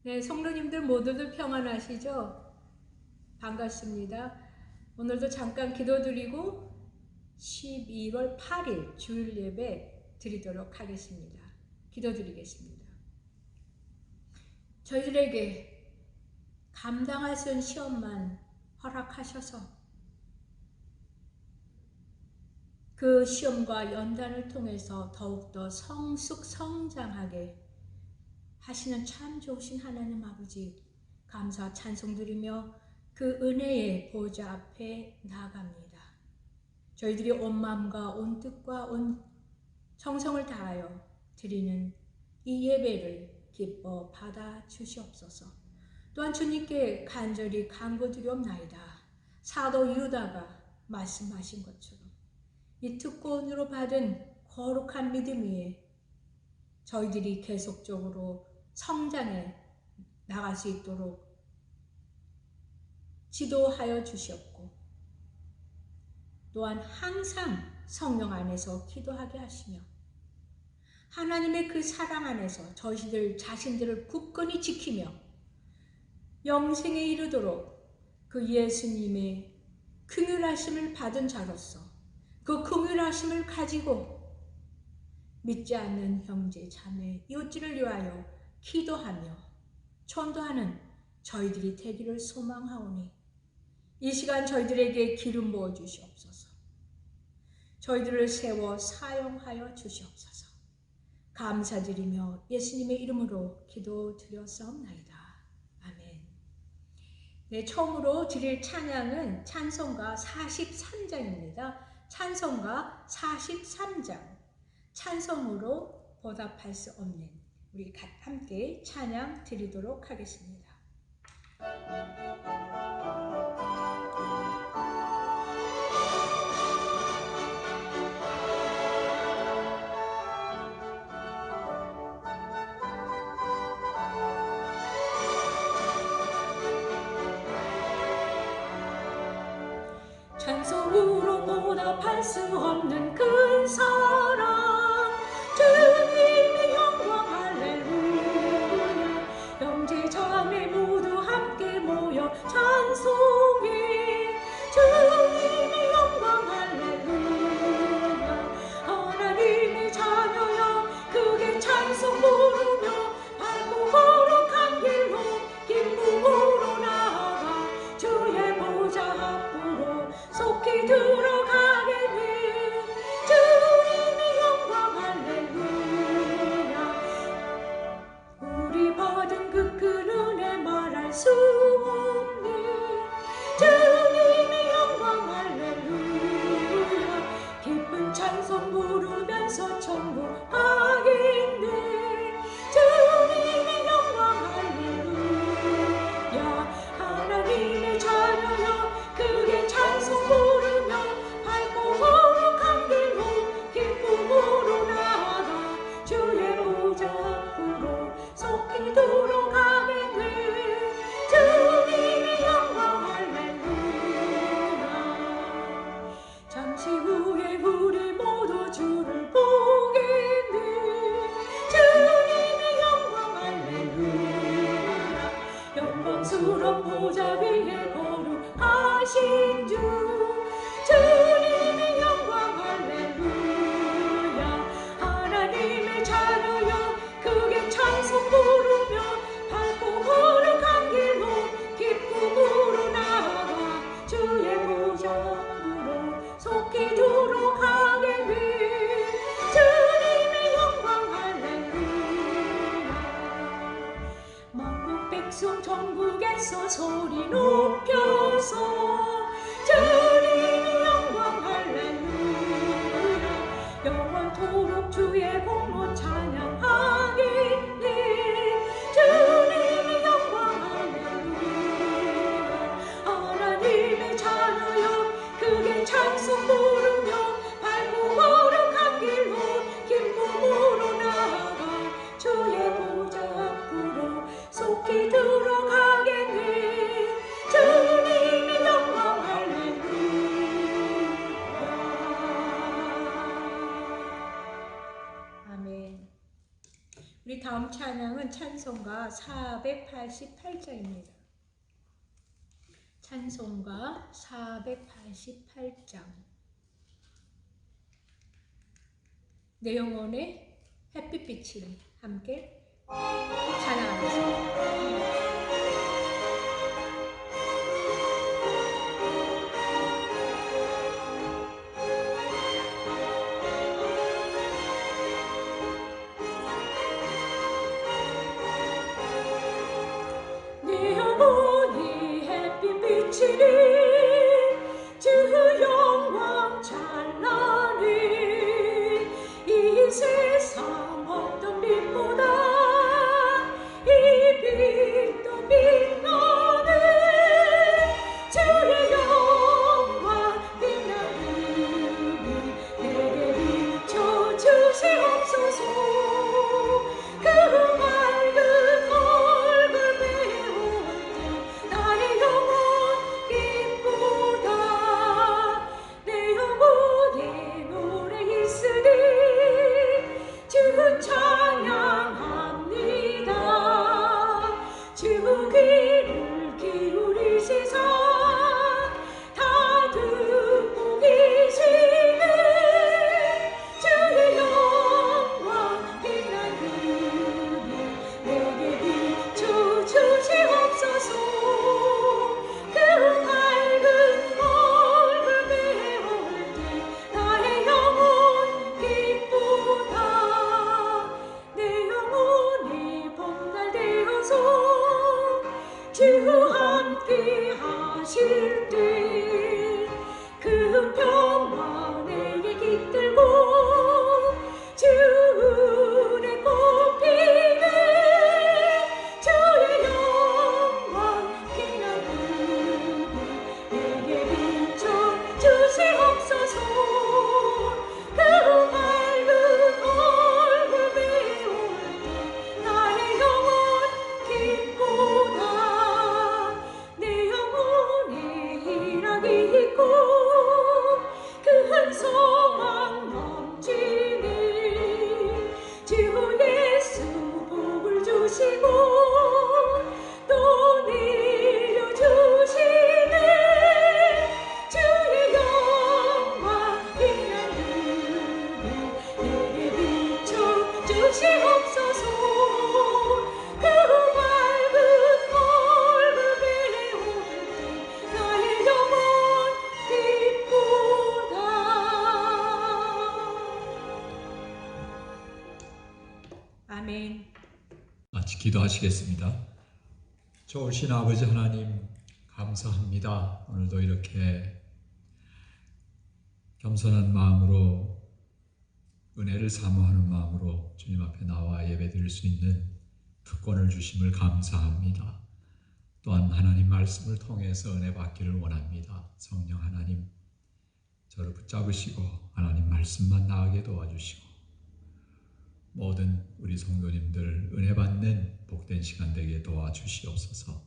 네, 성도님들 모두들 평안하시죠? 반갑습니다. 오늘도 잠깐 기도드리고 12월 8일 주일 예배 드리도록 하겠습니다. 기도드리겠습니다. 저희들에게 감당할 수 있는 시험만 허락하셔서 그 시험과 연단을 통해서 더욱더 성장하게 하시는 참 좋으신 하나님 아버지 감사 찬송드리며 그 은혜의 보좌 앞에 나아갑니다. 저희들이 온 마음과 온 뜻과 온 정성을 다하여 드리는 이 예배를 기뻐 받아 주시옵소서. 또한 주님께 간절히 간구드리옵나이다. 사도 유다가 말씀하신 것처럼 이 특권으로 받은 거룩한 믿음 위에 저희들이 계속적으로 성장해 나갈 수 있도록 지도하여 주시옵고 또한 항상 성령 안에서 기도하게 하시며 하나님의 그 사랑 안에서 저희들 자신들을 굳건히 지키며 영생에 이르도록 그 예수님의 긍휼하심을 받은 자로서 그 긍휼하심을 가지고 믿지 않는 형제 자매 이웃들을 위하여 기도하며 전도하는 저희들이 되기를 소망하오니 이 시간 저희들에게 기름 부어 주시옵소서. 저희들을 세워 사용하여 주시옵소서. 감사드리며 예수님의 이름으로 기도드렸사옵나이다. 아멘. 네, 처음으로 드릴 찬양은 찬송가 43장입니다. 찬송가 43장. 찬송으로 보답할 수 없는 우리 함께 찬양 드리도록 하겠습니다. 찬송으로 보답할 수 없는 큰 사랑 주님의 영광 할렐루야. 형제 자매 모두 함께 모여 찬송해 주님의 영광 할렐루야. 하나님의 자녀여 크게 찬송 부르며 밝고 거룩한 길로 기쁨으로 나아가 주의 보좌 앞으로 속히 들어가게 돼 주님의 영광 할렐루야. 우리 받은 그 큰 은혜 말할 수 없네 주님의 영광 할렐루야. 기쁜 찬송 부르면서 천국 가겠네 주님의 영광 할렐루야. 하나님의 자녀여 크게 찬송 부르며 밝고 거룩한 길로 기쁨으로 나아가 주의 보좌 앞으로 속히 들어가게 돼 주님의 영광 할렐루야. 잠시 후에 우리 모두 주를 보게 돼 주님의 영광 할렐루야. 영광스러운 보좌 위에 거룩하신 주 주님의 영광 할렐루야. 하나님의 자녀여 크게 찬송 부르며 밝고 거룩한 길로 기쁨으로 나아가 주의 보좌 앞으로 속히 들어가게 돼 주님의 영광 할렐루야. 만국 백성 전국에서 소리 높여서 주님의 영광 할렐루야. 영원토록 주의 공로 찬양하겠네 주님의 영광 할렐루야. 하나님의 자녀여 크게 찬송 부르며 밝고 거룩한 길로 기쁨으로 나아가 주의 보좌 앞으로 속히 들어가게 돼 주님의 영광 할렐루야. 아멘. 우리 다음 찬양은 찬송가 488장입니다. 찬송가 488장. 내 영혼의 햇빛빛이 함께 찬양하겠습니다. 내 영혼이 햇빛 비치니 주 영광 찬란히 이 세상 어떤 빛보다 이 빛도 빛나네 주의 영광 빛나니 내게 비춰 주시옵소서. 그 밝은 얼굴 배울 때 나의 영혼 기쁘다. 내 영혼에 노래 있으니 주 찬양합니다. 주 귀를 기울이시사 다 듣고 계시네 주의 영광 빛나니 내게 비춰 주시옵소서. 그 밝은 얼굴 배울 때 나의 영혼 기쁘다. 내 영혼이 봄날 되어서 주 함께 하실 때 그 평화 내게 깃들고 주 은혜 꽃피네 주의 영광 빛나니 내게 비춰 주시옵소서. 그 밝은 얼굴 배울 때 나의 영혼 기쁘다. 내 영혼에 희락이 있고 그 한 소망 넘치니 주 예수 복을 주시고 또 내려주시네 주의 영광 빛나니 내게 비춰 주시옵소서. 그 밝은 얼굴 배울 때 나의 영혼 기쁘다. 아멘. 같이 기도하시겠습니다. 좋으신 아버지 하나님 감사합니다. 오늘도 이렇게 겸손한 마음으로 은혜를 사모하는 마음으로 주님 앞에 나와 예배드릴 수 있는 특권을 주심을 감사합니다. 또한 하나님 말씀을 통해서 은혜 받기를 원합니다. 성령 하나님 저를 붙잡으시고 하나님 말씀만 나가게 도와주시고 모든 우리 성도님들 은혜 받는 복된 시간 되게 도와주시옵소서.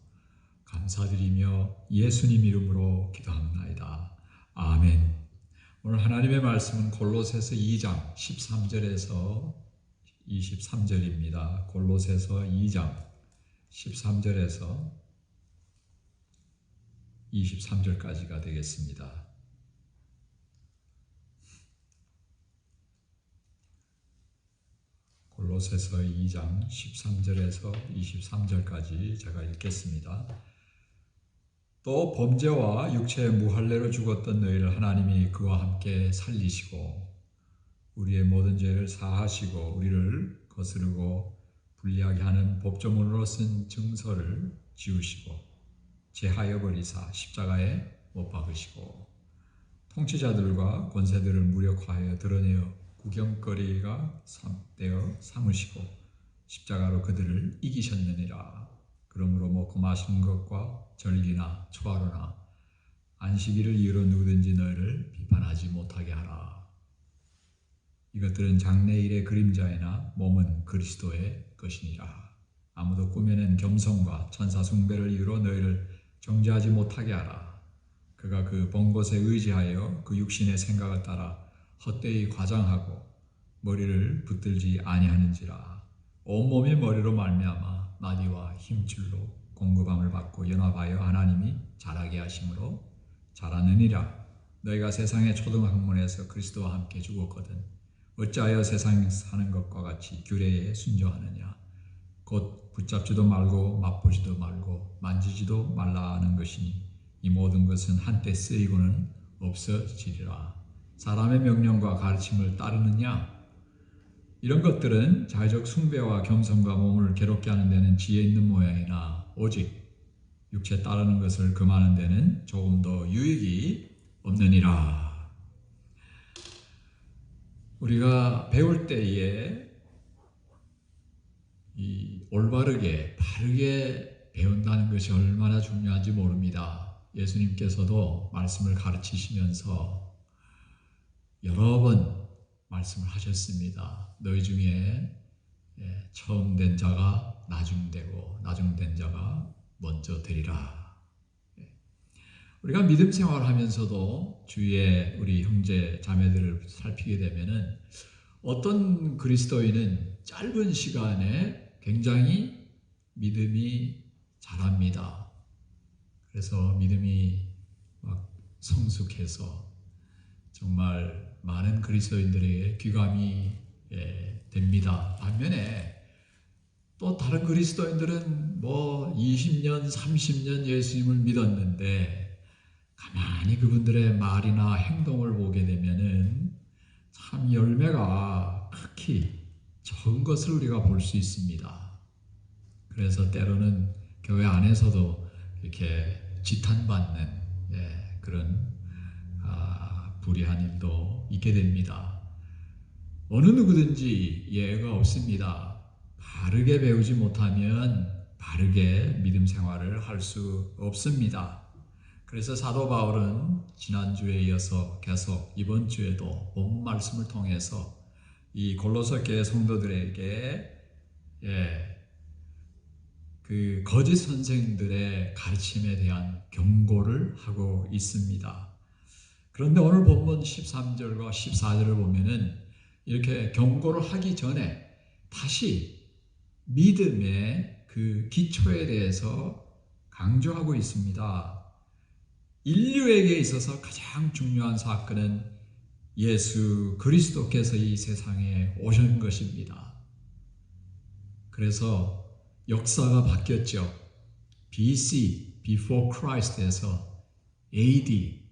감사드리며 예수님 이름으로 기도합나이다. 아멘. 오늘 하나님의 말씀은 골로새서 2장 13절에서 23절입니다. 골로새서 2장 13절에서 23절까지가 되겠습니다. 골로새서 2장 13절에서 23절까지 제가 읽겠습니다. 또 범죄와 육체의 무할례로 죽었던 너희를 하나님이 그와 함께 살리시고 우리의 모든 죄를 사하시고 우리를 거스르고 불리하게 하는 법조문으로 쓴 증서를 지우시고 제하여 버리사 십자가에 못 박으시고 통치자들과 권세들을 무력화하여 드러내어 구경거리가 되어 삼으시고 십자가로 그들을 이기셨느니라. 그러므로 먹고 마시는 것과 절기나 초하루나 안식일을 이유로 누구든지 너희를 비판하지 못하게 하라. 이것들은 장래일의 그림자이나 몸은 그리스도의 것이니라. 아무도 꾸며낸 겸손과 천사 숭배를 이유로 너희를 정죄하지 못하게 하라. 그가 그 본 것에 의지하여 그 육신의 생각을 따라 헛되이 과장하고 머리를 붙들지 아니하는지라. 온몸이 머리로 말미암아 마디와 힘줄로 공급함을 받고 연합하여 하나님이 자라게 하심으로 자라느니라. 너희가 세상의 초등학문에서 그리스도와 함께 죽었거든 어찌하여 세상에 사는 것과 같이 규례에 순종하느냐. 곧 붙잡지도 말고 맛보지도 말고 만지지도 말라 하는 것이니 이 모든 것은 한때 쓰이고는 없어지리라. 사람의 명령과 가르침을 따르느냐. 이런 것들은 자의적 숭배와 겸손과 몸을 괴롭게 하는 데는 지혜 있는 모양이나 오직 육체 따르는 것을 금하는 데는 조금 더 유익이 없느니라. 우리가 배울 때에 이 올바르게 바르게 배운다는 것이 얼마나 중요한지 모릅니다. 예수님께서도 말씀을 가르치시면서 여러 번 말씀을 하셨습니다. 너희 중에 처음 된 자가 나중되고 나중된 자가 먼저 되리라. 우리가 믿음 생활을 하면서도 주위에 우리 형제 자매들을 살피게 되면은 어떤 그리스도인은 짧은 시간에 굉장히 믿음이 자랍니다. 그래서 믿음이 막 성숙해서 정말 많은 그리스도인들에게 귀감이 됩니다. 반면에 또 다른 그리스도인들은 뭐 20년, 30년 예수님을 믿었는데 가만히 그분들의 말이나 행동을 보게 되면은 참 열매가 극히 적은 것을 우리가 볼 수 있습니다. 그래서 때로는 교회 안에서도 이렇게 지탄받는 그런 불의한 일도 있게 됩니다. 어느 누구든지 예외가 없습니다. 바르게 배우지 못하면 바르게 믿음 생활을 할 수 없습니다. 그래서 사도 바울은 지난주에 이어서 계속 이번 주에도 본 말씀을 통해서 이 골로새 교회 성도들에게 그 거짓 선생들의 가르침에 대한 경고를 하고 있습니다. 그런데 오늘 본문 13절과 14절을 보면은 이렇게 경고를 하기 전에 다시 믿음의 그 기초에 대해서 강조하고 있습니다. 인류에게 있어서 가장 중요한 사건은 예수 그리스도께서 이 세상에 오신 것입니다. 그래서 역사가 바뀌었죠. BC, Before Christ에서 AD,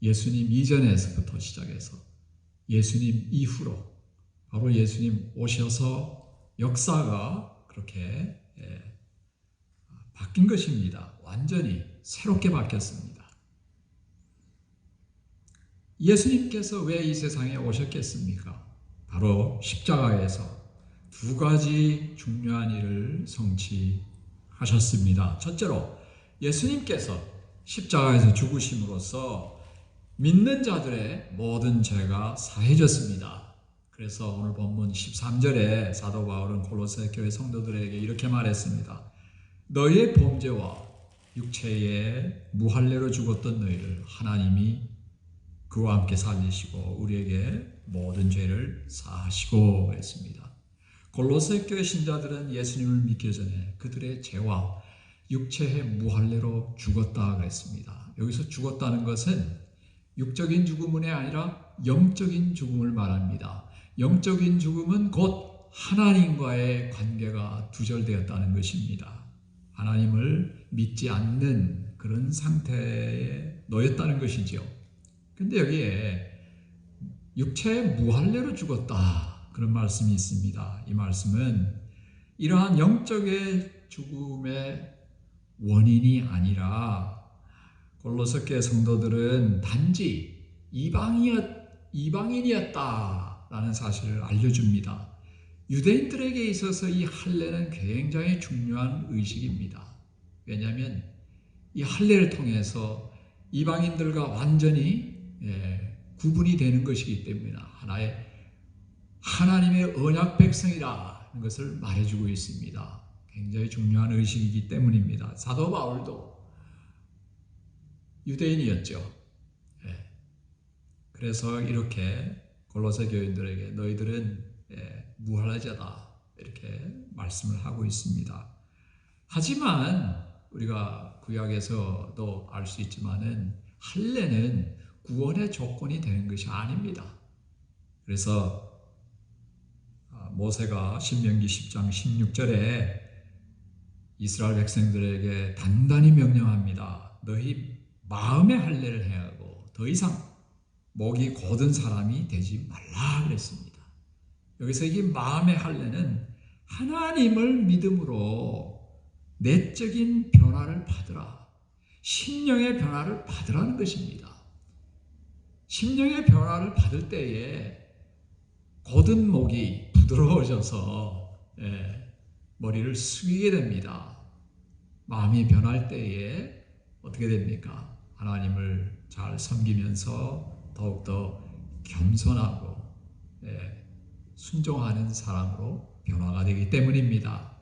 예수님 이전에서부터 시작해서 예수님 이후로 바로 예수님 오셔서 역사가 그렇게 바뀐 것입니다. 완전히 새롭게 바뀌었습니다. 예수님께서 왜 이 세상에 오셨겠습니까? 바로 십자가에서 두 가지 중요한 일을 성취하셨습니다. 첫째로 예수님께서 십자가에서 죽으심으로써 믿는 자들의 모든 죄가 사해졌습니다. 그래서 오늘 본문 13절에 사도 바울은 골로새 교회 성도들에게 이렇게 말했습니다. 너희의 범죄와 육체에 무할례로 죽었던 너희를 하나님이 그와 함께 살리시고 우리에게 모든 죄를 사하시고 했습니다. 골로새 교회 신자들은 예수님을 믿기 전에 그들의 죄와 육체의 무할례로 죽었다 그랬습니다. 여기서 죽었다는 것은 육적인 죽음이 아니라 영적인 죽음을 말합니다. 영적인 죽음은 곧 하나님과의 관계가 두절되었다는 것입니다. 하나님을 믿지 않는 그런 상태에 놓였다는 것이죠. 근데 여기에 육체의 무할례로 죽었다 그런 말씀이 있습니다. 이 말씀은 이러한 영적의 죽음의 원인이 아니라 골로새 교회 성도들은 단지 이방인이었다라는 사실을 알려줍니다. 유대인들에게 있어서 이 할례는 굉장히 중요한 의식입니다. 왜냐하면 이 할례를 통해서 이방인들과 완전히 구분이 되는 것이기 때문에 하나의 하나님의 언약 백성이라는 것을 말해주고 있습니다. 굉장히 중요한 의식이기 때문입니다. 사도 바울도 유대인이었죠. 그래서 이렇게 골로새 교인들에게 너희들은 무할례자다 이렇게 말씀을 하고 있습니다. 하지만 우리가 구약에서도 알 수 있지만은 할례는 구원의 조건이 되는 것이 아닙니다. 그래서 모세가 신명기 10장 16절에 이스라엘 백성들에게 단단히 명령합니다. 너희 마음의 할례를 행하고 더 이상 목이 곧은 사람이 되지 말라 그랬습니다. 여기서 이 마음의 할례는 하나님을 믿음으로 내적인 변화를 받으라, 심령의 변화를 받으라는 것입니다. 심령의 변화를 받을 때에 곧은 목이 부드러워져서 머리를 숙이게 됩니다. 마음이 변할 때에 어떻게 됩니까? 하나님을 잘 섬기면서 더욱더 겸손하고 순종하는 사람으로 변화가 되기 때문입니다.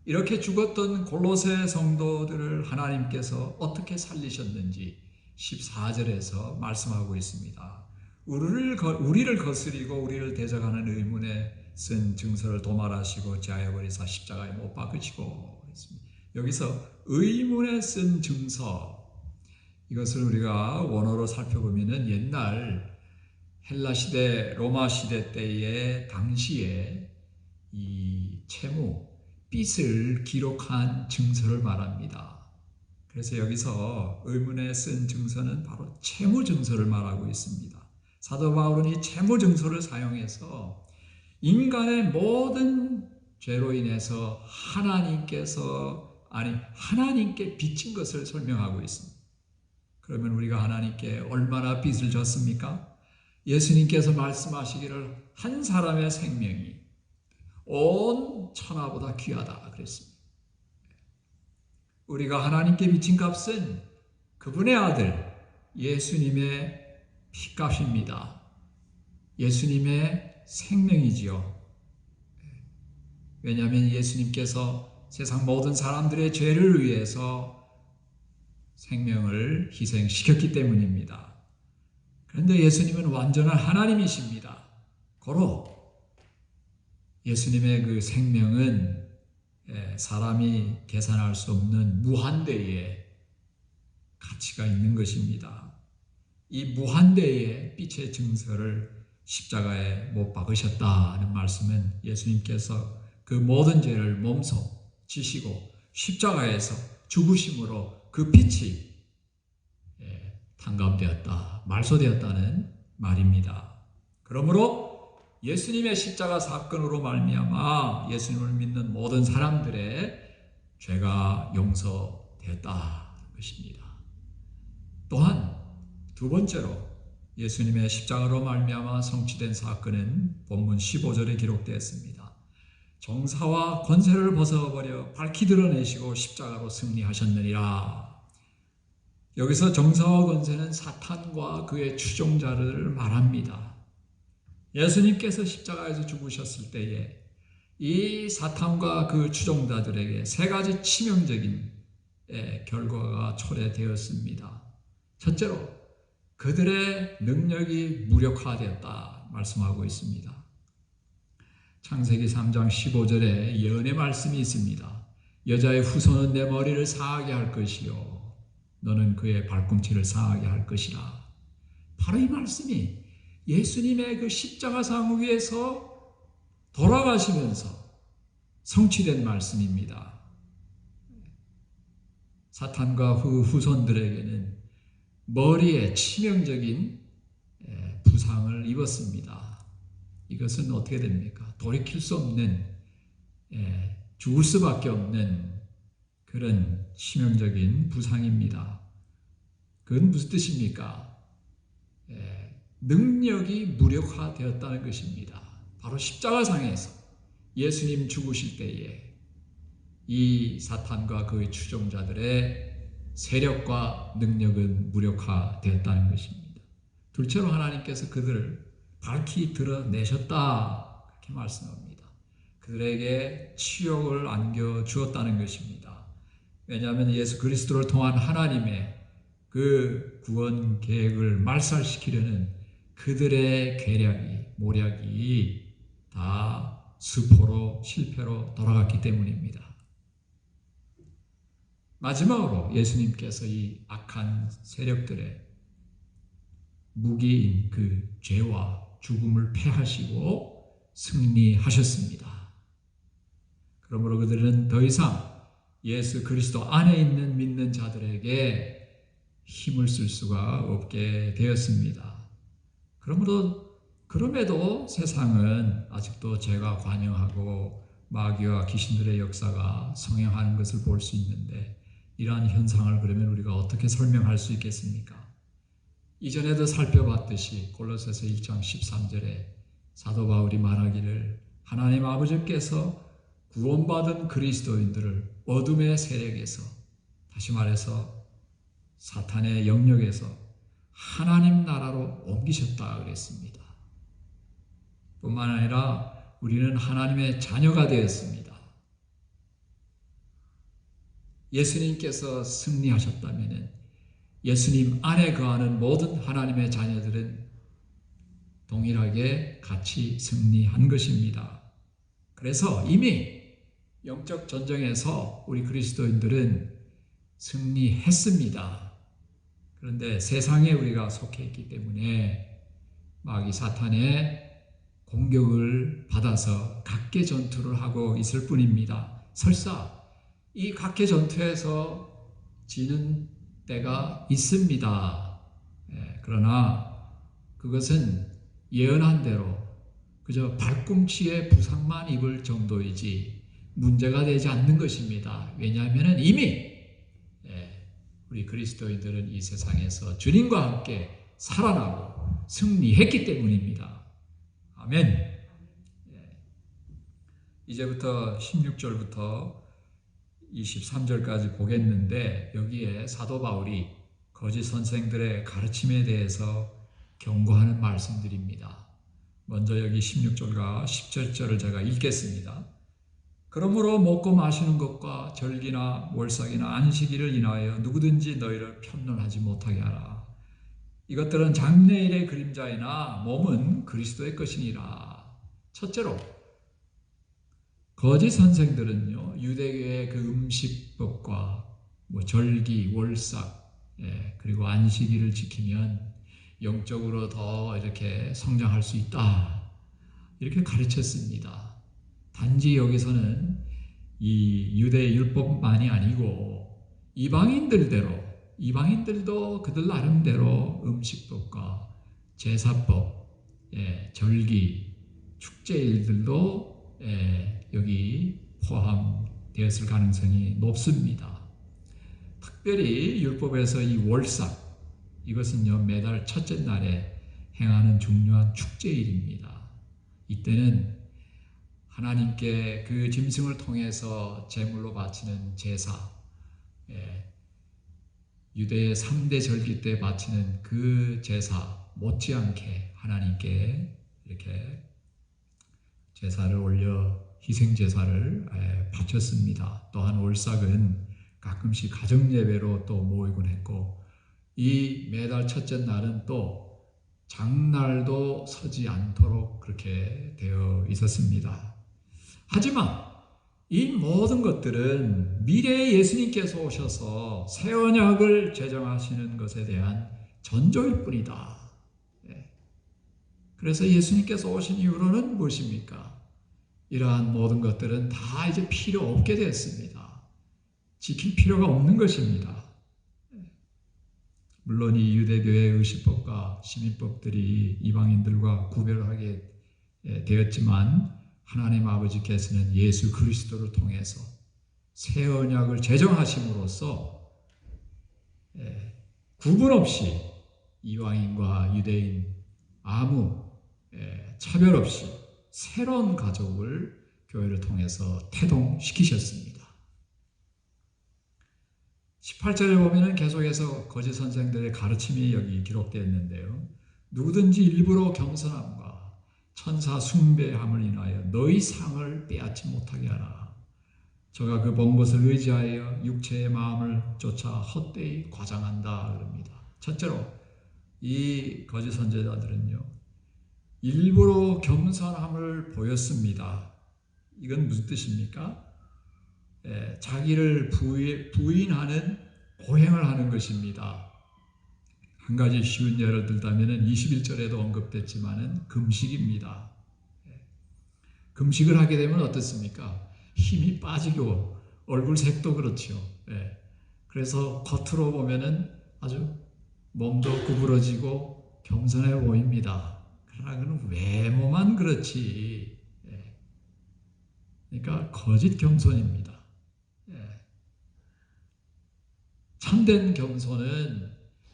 이렇게 죽었던 골로새 성도들을 하나님께서 어떻게 살리셨는지 14절에서 말씀하고 있습니다. 우리를 거스리고 우리를 대적하는 의문에 쓴 증서를 도말하시고 제하여 버리사 십자가에 못 박으시고 했습니다. 여기서 의문에 쓴 증서, 이것을 우리가 원어로 살펴보면 옛날 헬라 시대, 로마 시대 때의 당시에 이 채무, 빚을 기록한 증서를 말합니다. 그래서 여기서 의문에 쓴 증서는 바로 채무 증서를 말하고 있습니다. 사도 바울은 이 채무 증서를 사용해서 인간의 모든 죄로 인해서 하나님께 빚진 것을 설명하고 있습니다. 그러면 우리가 하나님께 얼마나 빚을 졌습니까? 예수님께서 말씀하시기를 한 사람의 생명이 온 천하보다 귀하다 그랬습니다. 우리가 하나님께 빚진 값은 그분의 아들 예수님의 피값입니다. 예수님의 생명이지요. 왜냐하면 예수님께서 세상 모든 사람들의 죄를 위해서 생명을 희생시켰기 때문입니다. 그런데 예수님은 완전한 하나님이십니다. 고로 예수님의 그 생명은 사람이 계산할 수 없는 무한대의 가치가 있는 것입니다. 이 무한대의 빛의 증서를 십자가에 못 박으셨다는 말씀은 예수님께서 그 모든 죄를 몸소 지시고 십자가에서 죽으심으로 그 빛이 탕감되었다, 말소되었다는 말입니다. 그러므로 예수님의 십자가 사건으로 말미암아 예수님을 믿는 모든 사람들의 죄가 용서되었다는 것입니다. 또한 두 번째로 예수님의 십자가로 말미암아 성취된 사건은 본문 15절에 기록되었습니다. 정사와 권세를 벗어버려 밝히 드러내시고 십자가로 승리하셨느니라. 여기서 정사와 권세는 사탄과 그의 추종자를 말합니다. 예수님께서 십자가에서 죽으셨을 때에 이 사탄과 그 추종자들에게 세 가지 치명적인 결과가 초래되었습니다. 첫째로 그들의 능력이 무력화되었다 말씀하고 있습니다. 창세기 3장 15절에 예언의 말씀이 있습니다. 여자의 후손은 내 머리를 상하게 할 것이요 너는 그의 발꿈치를 상하게 할 것이라. 바로 이 말씀이 예수님의 그 십자가상 위에서 돌아가시면서 성취된 말씀입니다. 사탄과 그 후손들에게는 머리에 치명적인 부상을 입었습니다. 이것은 어떻게 됩니까? 돌이킬 수 없는, 죽을 수밖에 없는 그런 치명적인 부상입니다. 그건 무슨 뜻입니까? 능력이 무력화되었다는 것입니다. 바로 십자가상에서 예수님 죽으실 때에 이 사탄과 그의 추종자들의 세력과 능력은 무력화되었다는 것입니다. 둘째로 하나님께서 그들을 밝히 드러내셨다 그렇게 말씀합니다. 그들에게 치욕을 안겨주었다는 것입니다. 왜냐하면 예수 그리스도를 통한 하나님의 그 구원 계획을 말살시키려는 그들의 계략이, 모략이 다 다 수포로 실패로 돌아갔기 때문입니다. 마지막으로 예수님께서 이 악한 세력들의 무기인 그 죄와 죽음을 패하시고 승리하셨습니다. 그러므로 그들은 더 이상 예수 그리스도 안에 있는 믿는 자들에게 힘을 쓸 수가 없게 되었습니다. 그럼에도 세상은 아직도 죄가 관영하고 마귀와 귀신들의 역사가 성행하는 것을 볼 수 있는데, 이러한 현상을 그러면 우리가 어떻게 설명할 수 있겠습니까? 이전에도 살펴봤듯이 골로새서 1장 13절에 사도 바울이 말하기를 하나님 아버지께서 구원받은 그리스도인들을 어둠의 세력에서, 다시 말해서 사탄의 영역에서 하나님 나라로 옮기셨다 그랬습니다. 뿐만 아니라 우리는 하나님의 자녀가 되었습니다. 예수님께서 승리하셨다면 예수님 안에 거하는 모든 하나님의 자녀들은 동일하게 같이 승리한 것입니다. 그래서 이미 영적 전쟁에서 우리 그리스도인들은 승리했습니다. 그런데 세상에 우리가 속해 있기 때문에 마귀 사탄의 공격을 받아서 각계 전투를 하고 있을 뿐입니다. 설사 이 각계 전투에서 지는 때가 있습니다. 그러나 그것은 예언한 대로 그저 발꿈치에 부상만 입을 정도이지 문제가 되지 않는 것입니다. 왜냐하면 이미 우리 그리스도인들은 이 세상에서 주님과 함께 살아나고 승리했기 때문입니다. 아멘. 이제부터 16절부터 23절까지 보겠는데, 여기에 사도 바울이 거짓 선생들의 가르침에 대해서 경고하는 말씀들입니다. 먼저 여기 16절과 17절을 제가 읽겠습니다. 그러므로 먹고 마시는 것과 절기나 월삭이나 안식일을 인하여 누구든지 너희를 편론하지 못하게 하라. 이것들은 장래일의 그림자이나 몸은 그리스도의 것이니라. 첫째로, 거짓 선생들은요, 유대교의 그 음식법과 절기, 월삭, 그리고 안식일을 지키면 영적으로 더 이렇게 성장할 수 있다, 이렇게 가르쳤습니다. 단지 여기서는 이 유대 율법만이 아니고 이방인들도 그들 나름대로 음식법과 제사법, 절기, 축제일들도 여기 포함되었을 가능성이 높습니다. 특별히 율법에서 이 월삭, 이것은요 매달 첫째 날에 행하는 중요한 축제일입니다. 이때는 하나님께 그 짐승을 통해서 제물로 바치는 제사, 유대의 3대 절기 때 바치는 그 제사 못지않게 하나님께 이렇게 제사를 올려 희생 제사를 바쳤습니다. 또한 월삭은 가끔씩 가정 예배로 또 모이곤 했고, 이 매달 첫째 날은 또 장날도 서지 않도록 그렇게 되어 있었습니다. 하지만 이 모든 것들은 미래에 예수님께서 오셔서 새 언약을 제정하시는 것에 대한 전조일 뿐이다. 그래서 예수님께서 오신 이후로는 무엇입니까? 이러한 모든 것들은 다 이제 필요 없게 되었습니다. 지킬 필요가 없는 것입니다. 물론 이 유대교의 의식법과 시민법들이 이방인들과 구별하게 되었지만, 하나님 아버지께서는 예수 그리스도를 통해서 새 언약을 제정하심으로써 구분 없이 이방인과 유대인 아무 차별 없이 새로운 가족을 교회를 통해서 태동시키셨습니다. 18절에 보면 계속해서 거짓 선생들의 가르침이 여기 기록되어 있는데요. 누구든지 일부러 겸손함과 천사 숭배함을 인하여 너희 상을 빼앗지 못하게 하라. 저가 그 본 것을 의지하여 육체의 마음을 쫓아 헛되이 과장한다 그럽니다. 첫째로 이 거짓 선지자들은요, 일부러 겸손함을 보였습니다. 이건 무슨 뜻입니까? 자기를 부인하는 고행을 하는 것입니다. 한 가지 쉬운 예를 들자면 21절에도 언급됐지만 금식입니다. 금식을 하게 되면 어떻습니까? 힘이 빠지고 얼굴색도 그렇죠. 그래서 겉으로 보면은 아주 몸도 구부러지고 겸손해 보입니다. 그러나 그는 외모만 그렇지. 그러니까 거짓 겸손입니다. 참된 겸손은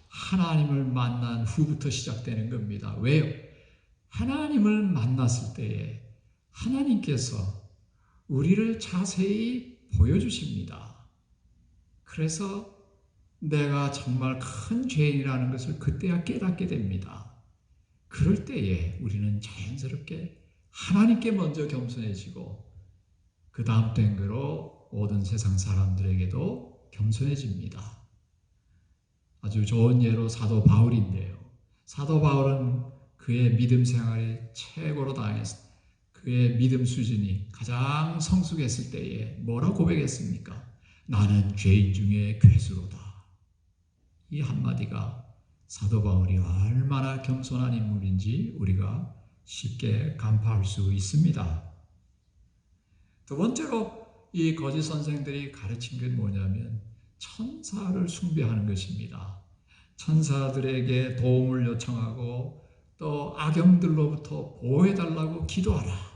하나님을 만난 후부터 시작되는 겁니다. 왜요? 하나님을 만났을 때에 하나님께서 우리를 자세히 보여주십니다. 그래서 내가 정말 큰 죄인이라는 것을 그때야 깨닫게 됩니다. 그럴 때에 우리는 자연스럽게 하나님께 먼저 겸손해지고 그 다음 땡그로 모든 세상 사람들에게도 겸손해집니다. 아주 좋은 예로 사도 바울인데요. 사도 바울은 그의 믿음 생활이 최고로 다했습니다. 그의 믿음 수준이 가장 성숙했을 때에 뭐라고 고백했습니까? 나는 죄인 중에 괴수로다. 이 한마디가 사도 바울이 얼마나 겸손한 인물인지 우리가 쉽게 간파할 수 있습니다. 두 번째로 이 거짓 선생들이 가르친 게 뭐냐면 천사를 숭배하는 것입니다. 천사들에게 도움을 요청하고 또 악영들로부터 보호해달라고 기도하라.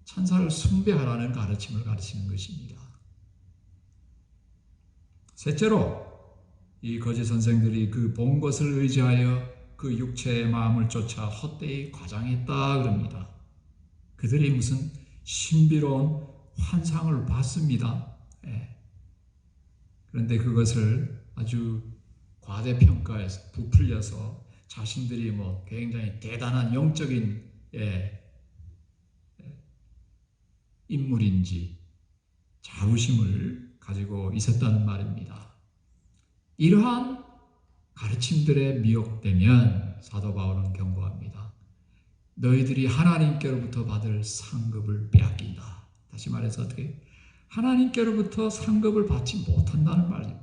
천사를 숭배하라는 가르침을 가르치는 것입니다. 셋째로 이 거짓 선생들이 그 본 것을 의지하여 그 육체의 마음을 쫓아 헛되이 과장했다 그럽니다. 그들이 무슨 신비로운 환상을 봤습니다. 그런데 그것을 아주 과대평가해서 부풀려서 자신들이 굉장히 대단한 영적인 인물인지 자부심을 가지고 있었다는 말입니다. 이러한 가르침들에 미혹되면 사도 바울은 경고합니다. 너희들이 하나님께로부터 받을 상급을 빼앗긴다. 다시 말해서 어떻게? 하나님께로부터 상급을 받지 못한다는 말입니다.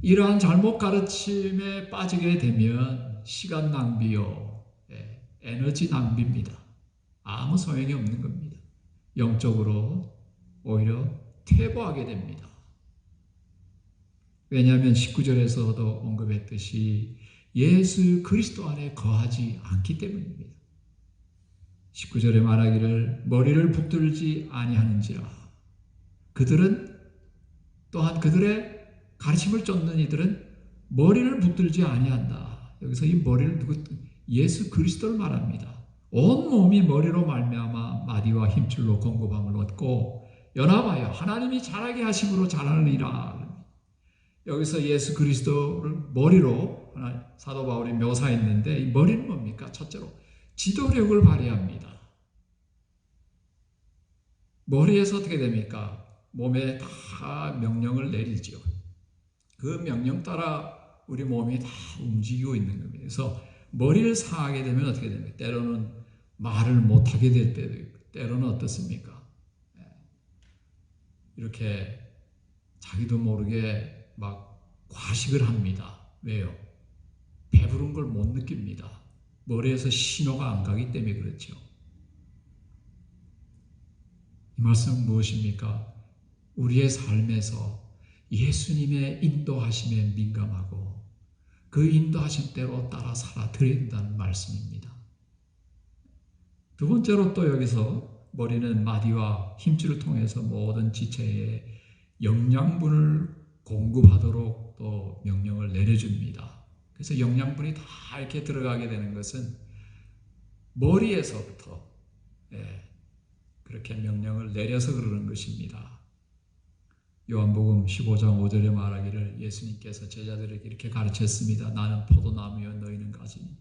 이러한 잘못 가르침에 빠지게 되면 시간 낭비요, 에너지 낭비입니다. 아무 소용이 없는 겁니다. 영적으로 오히려 퇴보하게 됩니다. 왜냐하면 19절에서도 언급했듯이 예수 그리스도 안에 거하지 않기 때문입니다. 19절에 말하기를 머리를 붙들지 아니하는지라. 그들은 또한 그들의 가르침을 쫓는 이들은 머리를 붙들지 아니한다. 여기서 이 머리를 예수 그리스도를 말합니다. 온 몸이 머리로 말미암아 마디와 힘줄로 공급함을 얻고 연합하여 하나님이 자라게 하심으로 자라느니라. 여기서 예수 그리스도를 머리로 사도 바울이 묘사했는데 이 머리는 뭡니까? 첫째로 지도력을 발휘합니다. 머리에서 어떻게 됩니까? 몸에 다 명령을 내리죠. 그 명령 따라 우리 몸이 다 움직이고 있는 겁니다. 그래서 머리를 상하게 되면 어떻게 됩니까? 때로는 말을 못하게 될 때도 있고 때로는 어떻습니까? 이렇게 자기도 모르게 막 과식을 합니다. 왜요? 배부른 걸 못 느낍니다. 머리에서 신호가 안 가기 때문에 그렇죠. 이 말씀은 무엇입니까? 우리의 삶에서 예수님의 인도하심에 민감하고 그 인도하심 대로 따라 살아드려야 된다는 말씀입니다. 두 번째로 또 여기서 머리는 마디와 힘줄을 통해서 모든 지체에 영양분을 공급하도록 또 명령을 내려줍니다. 그래서 영양분이 다 이렇게 들어가게 되는 것은 머리에서부터 그렇게 명령을 내려서 그러는 것입니다. 요한복음 15장 5절에 말하기를 예수님께서 제자들에게 이렇게 가르쳤습니다. 나는 포도나무여 너희는 가지니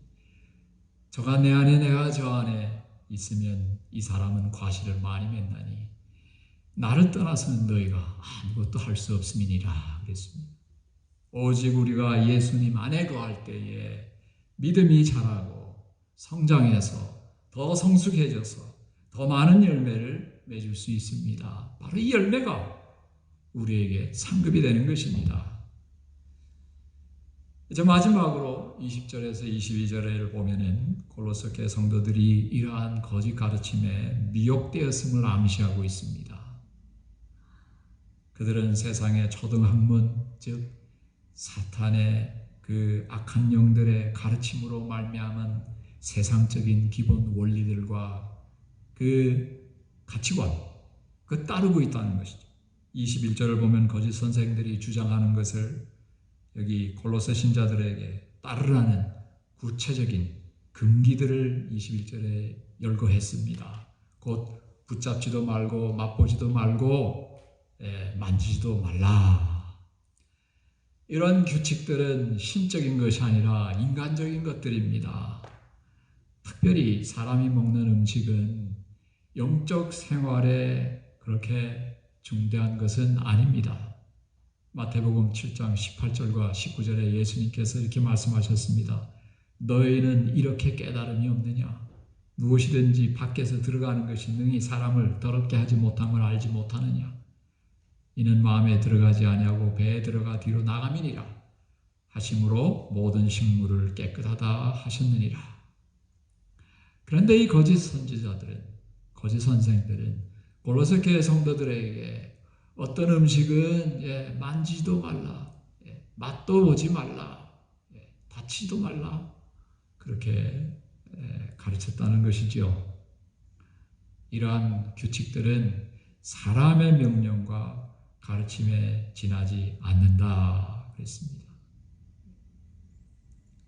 저가 내 안에 내가 저 안에 있으면 이 사람은 과실을 많이 맺나니 나를 떠나서는 너희가 아무것도 할 수 없음이니라 그랬습니다. 오직 우리가 예수님 안에 거할 때에 믿음이 자라고 성장해서 더 성숙해져서 더 많은 열매를 맺을 수 있습니다. 바로 이 열매가 우리에게 상급이 되는 것입니다. 이제 마지막으로 20절에서 22절을 보면은 골로새 교회 성도들이 이러한 거짓 가르침에 미혹되었음을 암시하고 있습니다. 그들은 세상의 초등학문, 즉 사탄의 그 악한 영들의 가르침으로 말미암은 세상적인 기본 원리들과 그 가치관, 그 따르고 있다는 것이죠. 21절을 보면 거짓 선생들이 주장하는 것을 여기 골로새 신자들에게 따르라는 구체적인 금기들을 21절에 열거했습니다. 곧 붙잡지도 말고 맛보지도 말고 만지지도 말라. 이런 규칙들은 신적인 것이 아니라 인간적인 것들입니다. 특별히 사람이 먹는 음식은 영적 생활에 그렇게 중대한 것은 아닙니다. 마태복음 7장 18절과 19절에 예수님께서 이렇게 말씀하셨습니다. 너희는 이렇게 깨달음이 없느냐? 무엇이든지 밖에서 들어가는 것이 능히 사람을 더럽게 하지 못함을 알지 못하느냐? 이는 마음에 들어가지 아니하고 배에 들어가 뒤로 나감이니라 하심으로 모든 식물을 깨끗하다 하셨느니라. 그런데 이 거짓 선지자들은, 거짓 선생들은 골로새 교회 성도들에게 어떤 음식은 만지지도 말라, 맛도 보지 말라, 다치지도 말라, 그렇게 가르쳤다는 것이죠. 이러한 규칙들은 사람의 명령과 가르침에 지나지 않는다 그랬습니다.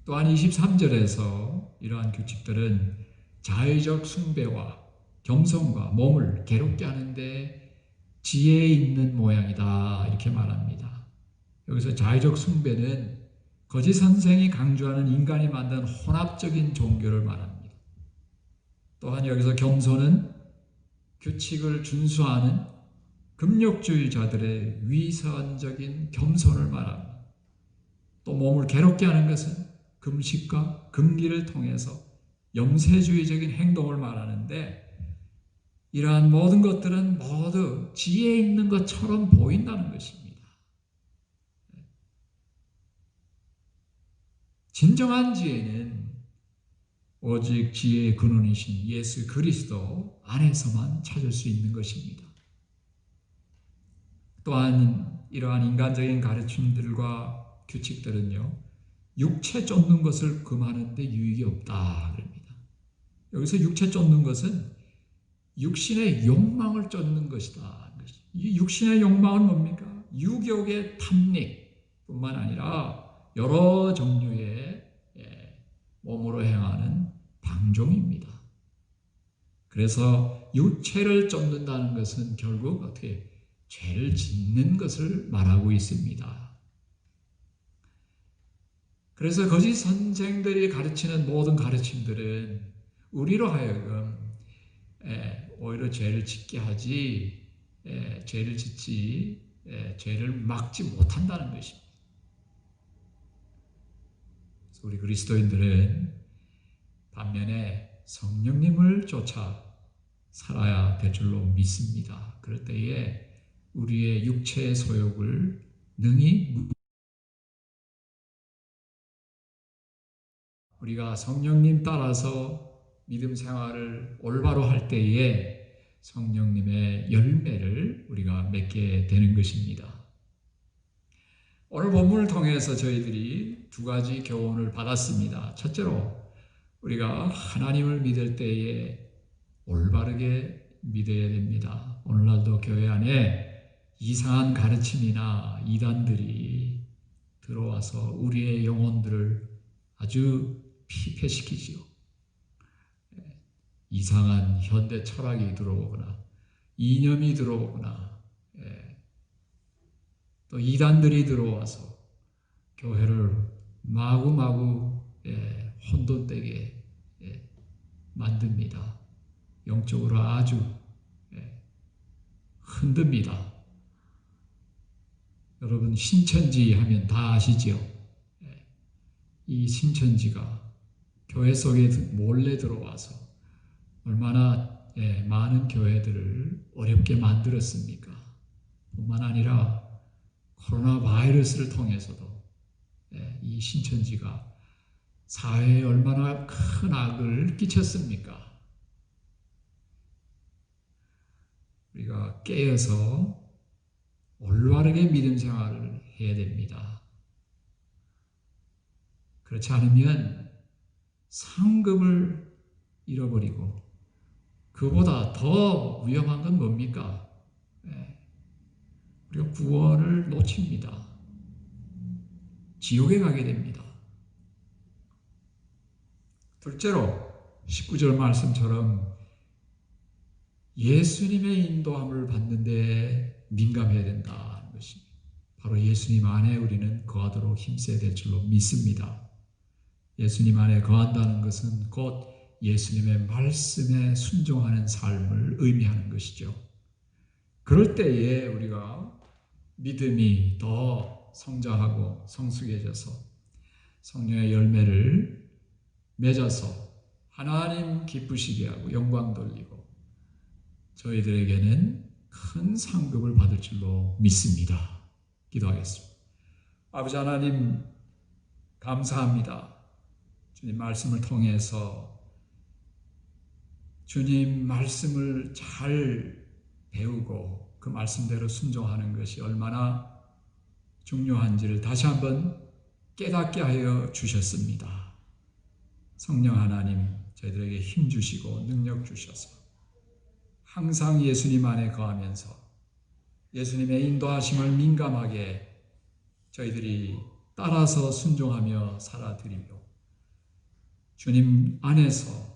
또한 23절에서 이러한 규칙들은 자의적 숭배와 겸손과 몸을 괴롭게 하는데 지혜 있는 모양이다 이렇게 말합니다. 여기서 자의적 숭배는 거짓 선생이 강조하는 인간이 만든 혼합적인 종교를 말합니다. 또한 여기서 겸손은 규칙을 준수하는 금욕주의자들의 위선적인 겸손을 말합니다. 또 몸을 괴롭게 하는 것은 금식과 금기를 통해서 염세주의적인 행동을 말하는데 이러한 모든 것들은 모두 지혜 있는 것처럼 보인다는 것입니다. 진정한 지혜는 오직 지혜의 근원이신 예수 그리스도 안에서만 찾을 수 있는 것입니다. 또한 이러한 인간적인 가르침들과 규칙들은요, 육체 쫓는 것을 금하는 데 유익이 없다 그럽니다. 여기서 육체 쫓는 것은 육신의 욕망을 쫓는 것이다. 이 육신의 욕망은 뭡니까? 유욕의 탐닉뿐만 아니라 여러 종류의 몸으로 행하는 방종입니다. 그래서 육체를 쫓는다는 것은 결국 어떻게 죄를 짓는 것을 말하고 있습니다. 그래서 거짓 선생들이 가르치는 모든 가르침들은 우리로 하여금 오히려 죄를 짓게 하지 죄를 짓지 죄를 막지 못한다는 것입니다. 그래서 우리 그리스도인들은 반면에 성령님을 쫓아 살아야 될 줄로 믿습니다. 그럴 때에 우리의 육체의 소욕을 능히 우리가 성령님 따라서 믿음 생활을 올바로 할 때에 성령님의 열매를 우리가 맺게 되는 것입니다. 오늘 본문을 통해서 저희들이 두 가지 교훈을 받았습니다. 첫째로 우리가 하나님을 믿을 때에 올바르게 믿어야 됩니다. 오늘날도 교회 안에 이상한 가르침이나 이단들이 들어와서 우리의 영혼들을 아주 피폐시키지요. 이상한 현대 철학이 들어오거나 이념이 들어오거나 또 이단들이 들어와서 교회를 마구마구 혼돈되게 만듭니다. 영적으로 아주 흔듭니다. 여러분 신천지 하면 다 아시죠? 이 신천지가 교회 속에 몰래 들어와서 얼마나 많은 교회들을 어렵게 만들었습니까? 뿐만 아니라 코로나 바이러스를 통해서도 이 신천지가 사회에 얼마나 큰 악을 끼쳤습니까? 우리가 깨어서 올바르게 믿음 생활을 해야 됩니다. 그렇지 않으면 상급을 잃어버리고 그보다 더 위험한 건 뭡니까? 우리가 구원을 놓칩니다. 지옥에 가게 됩니다. 둘째로 19절 말씀처럼 예수님의 인도함을 받는데 민감해야 된다는 것입니다. 바로 예수님 안에 우리는 거하도록 힘써야 될 줄로 믿습니다. 예수님 안에 거한다는 것은 곧 예수님의 말씀에 순종하는 삶을 의미하는 것이죠. 그럴 때에 우리가 믿음이 더 성장하고 성숙해져서 성령의 열매를 맺어서 하나님 기쁘시게 하고 영광 돌리고 저희들에게는 큰 상급을 받을 줄로 믿습니다. 기도하겠습니다. 아버지 하나님 감사합니다. 주님 말씀을 통해서 주님 말씀을 잘 배우고 그 말씀대로 순종하는 것이 얼마나 중요한지를 다시 한번 깨닫게 하여 주셨습니다. 성령 하나님 저희들에게 힘 주시고 능력 주셔서 항상 예수님 안에 거하면서 예수님의 인도하심을 민감하게 저희들이 따라서 순종하며 살아드리며 주님 안에서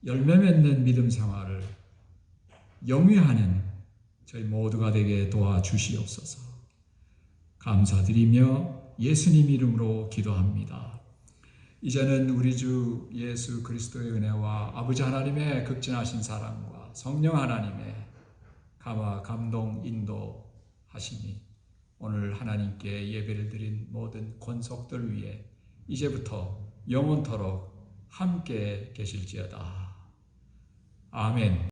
열매 맺는 믿음 생활을 영위하는 저희 모두가 되게 도와주시옵소서. 감사드리며 예수님 이름으로 기도합니다. 이제는 우리 주 예수 그리스도의 은혜와 아버지 하나님의 극진하신 사랑과 성령 하나님의 감화 감동 인도하심이 오늘 하나님께 예배를 드린 모든 권속들 위에 이제부터 영원토록 함께 계실지어다. 아멘.